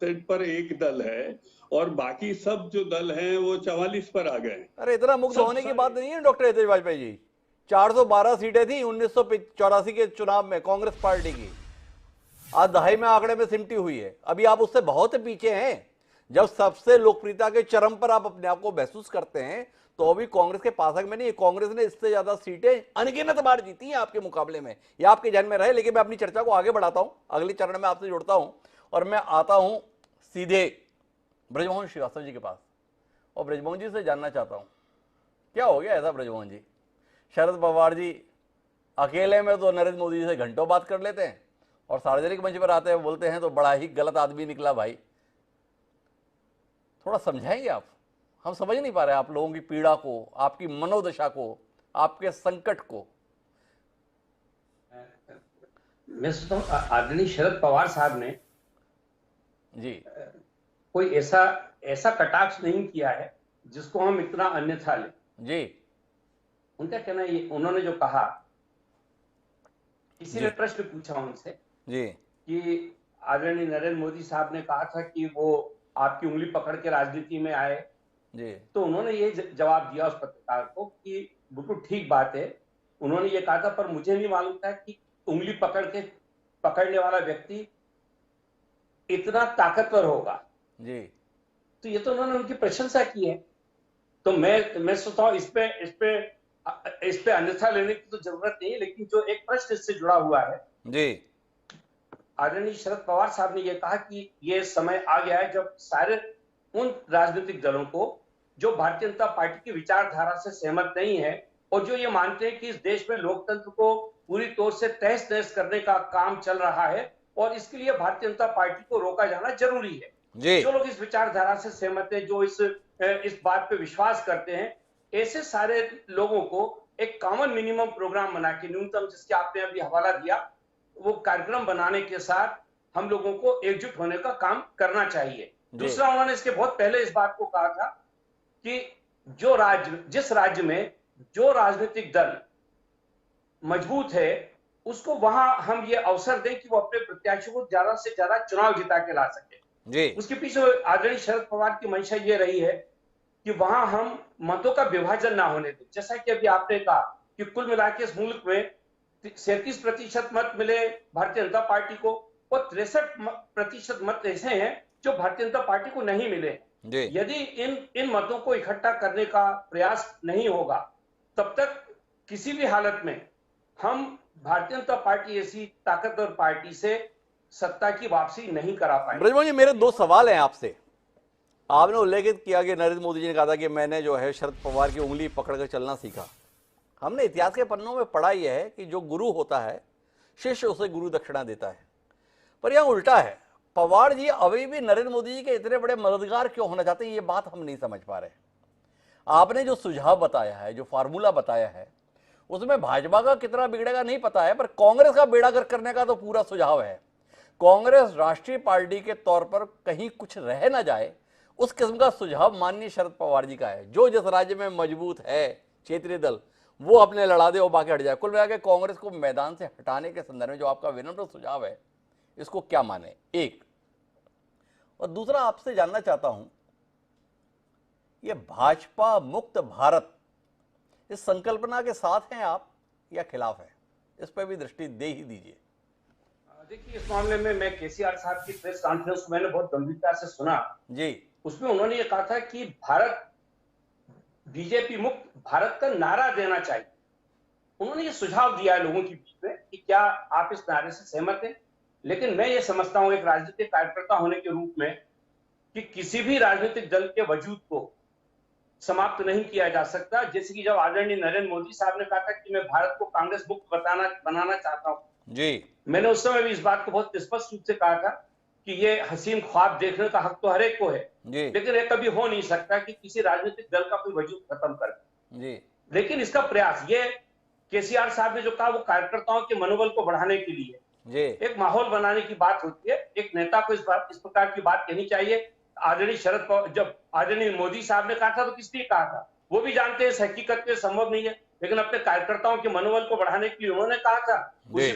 Seat पर एक दल है और बाकी सब जो दल हैं वो 44 पर आ गए। अरे इतना मुग्ध सब होने की बात सारे नहीं है डॉक्टर हितेश वाजपेयी जी। 412 सीटें थी 1984 के चुनाव में कांग्रेस पार्टी की, आज दहाई में आंकड़े में सिमटी हुई है। अभी आप उससे बहुत पीछे हैं। जब सबसे लोकप्रियता के चरम पर आप अपने आप को महसूस करते हैं तो अभी कांग्रेस के पासक में नहीं, कांग्रेस ने इससे ज्यादा सीटें अनगिनत बार जीती हैं आपके मुकाबले में। ये आपके ध्यान में रहे। लेकिन मैं अपनी चर्चा को आगे बढ़ाता हूं, अगले चरण में आपसे जुड़ता हूं और मैं आता हूं सीधे ब्रजमोहन श्रीवास्तव जी के पास और ब्रजमोहन जी से जानना चाहता हूं क्या हो गया ऐसा। ब्रजमोहन जी, शरद पवार जी अकेले में तो नरेंद्र मोदी जी से घंटों बात कर लेते हैं और सार्वजनिक मंच पर आते हैं बोलते हैं तो बड़ा ही गलत आदमी निकला भाई। थोड़ा समझाएंगे आप? हम समझ नहीं पा रहे आप लोगों की पीड़ा को, आपकी मनोदशा को, आपके संकट को। मैं सोचता हूँ आदरणीय शरद पवार साहब ने जी कोई ऐसा ऐसा कटाक्ष नहीं किया है जिसको हम इतना अन्यथा लें। जी उनका कहना ये, उन्होंने जो कहा, किसी ने जी प्रश्न पूछा उनसे जी कि आदरणीय नरेंद्र मोदी साहब ने कहा था कि वो आपकी उंगली पकड़ के राजनीति में आए, जी तो उन्होंने ये जवाब दिया उस पत्रकार को कि बिल्कुल ठीक बात है, उन्होंने ये कहा था, पर मुझे नहीं मालूम था कि उंगली पकड़ने वाला व्यक्ति इतना ताकतवर होगा। जी तो ये तो उन्होंने उनकी प्रशंसा की है। तो मैं सोचता हूँ इस पे अन्यथा लेने की तो जरूरत नहीं है, लेकिन जो एक प्रश्न इससे जुड़ा हुआ है, जी आदरणीय शरद पवार साहब ने यह कहा कि ये समय आ गया है जब सारे उन राजनीतिक दलों को जो भारतीय जनता पार्टी की विचारधारा से सहमत नहीं है और जो ये मानते हैं कि इस देश में लोकतंत्र को पूरी तौर से तहस नहस करने का काम चल रहा है और इसके लिए भारतीय जनता पार्टी को रोका जाना जरूरी है। जी जो लोग इस विचारधारा से सहमत है, जो इस बात पे विश्वास करते हैं, ऐसे सारे लोगों को एक कॉमन मिनिमम प्रोग्राम बना के, न्यूनतम जिसके आपने अभी हवाला दिया, वो कार्यक्रम बनाने के साथ हम लोगों को एकजुट होने का काम करना चाहिए। दूसरा, उन्होंने इसके बहुत पहले इस बात को कहा था कि जिस राज्य में जो राजनीतिक दल मजबूत है उसको वहां हम ये अवसर दें कि वो अपने प्रत्याशी को ज्यादा से ज्यादा चुनाव जिता के ला सके। जी उसके पीछे आदरणीय शरद पवार की मंशा ये रही है कि वहां हम मतों का विभाजन ना होने दें। जैसा कि अभी आपने कहा कि कुल मिला के इस मुल्क में 37% मत मिले भारतीय जनता पार्टी को और 63% मत ऐसे हैं जो भारतीय जनता पार्टी को नहीं मिले। यदि इन मतों को इकट्ठा करने का प्रयास नहीं होगा तब तक किसी भी हालत में हम भारतीय जनता पार्टी ऐसी ताकतवर पार्टी से सत्ता की वापसी नहीं करा पाएंगे। ब्रजमोहन जी, मेरे दो सवाल हैं आपसे। आपने उल्लेखित किया कि नरेंद्र मोदी जी ने कहा था कि मैंने जो है शरद पवार की उंगली पकड़कर चलना सीखा। हमने इतिहास के पन्नों में पढ़ा यह है कि जो गुरु होता है शिष्य उसे गुरु दक्षिणा देता है, पर यह उल्टा है। पवार जी अभी भी नरेंद्र मोदी जी के इतने बड़े मददगार क्यों होना चाहते हैं, ये बात हम नहीं समझ पा रहे। आपने जो सुझाव बताया है, जो फार्मूला बताया है, उसमें भाजपा का कितना बिगड़ेगा नहीं पता है, पर कांग्रेस का बेड़ा गर्क करने का तो पूरा सुझाव है। कांग्रेस राष्ट्रीय पार्टी के तौर पर कहीं कुछ रह ना जाए, उस किस्म का सुझाव माननीय शरद पवार जी का है। जो जिस राज्य में मजबूत है क्षेत्रीय दल, वो अपने लड़ा दे और बाकी हट जाए। कुल मिलाकर कांग्रेस को मैदान से हटाने के संदर्भ में जो आपका विनम्र सुझाव है, इसको क्या माने, एक। और दूसरा, आपसे जानना चाहता हूं, ये भाजपा मुक्त भारत, इस संकल्पना के साथ हैं आप या खिलाफ हैं? इस पर भी दृष्टि दे ही दीजिए। देखिए, इस मामले में मैं केसीआर साहब की प्रेस कॉन्फ्रेंस को मैंने बहुत गंभीरता से सुना जी। उसमें उन्होंने ये कहा था कि भारत बीजेपी मुक्त भारत का नारा देना चाहिए। उन्होंने ये सुझाव दिया है लोगों के बीच में कि क्या आप इस नारे से सहमत हैं? लेकिन मैं ये समझता हूं एक राजनीतिक कार्यकर्ता होने के रूप में कि किसी भी राजनीतिक दल के वजूद को समाप्त नहीं किया जा सकता। जैसे कि जब आदरणीय नरेंद्र मोदी साहब ने कहा था कि मैं भारत को कांग्रेस मुक्त बनाना चाहता हूं जी, मैंने उस समय भी इस बात को बहुत स्पष्ट रूप से कहा था कि ये हसीन ख्वाब देखने का हक तो हर एक को है, लेकिन ये कभी हो नहीं सकता कि किसी राजनीतिक दल का कोई वजूद खत्म कर। लेकिन इसका प्रयास, ये केसीआर साहब ने जो कहा, वो कार्यकर्ताओं के मनोबल को बढ़ाने के लिए एक माहौल बनाने की बात होती है। एक नेता को इस प्रकार की बात कहनी चाहिए। आदरणीय शरद पवार, जब आदरणीय मोदी साहब ने कहा था तो किस लिए कहा था, वो भी जानते हैं इस हकीकत में संभव नहीं है, लेकिन अपने कार्यकर्ताओं के मनोबल को बढ़ाने के लिए उन्होंने कहा था।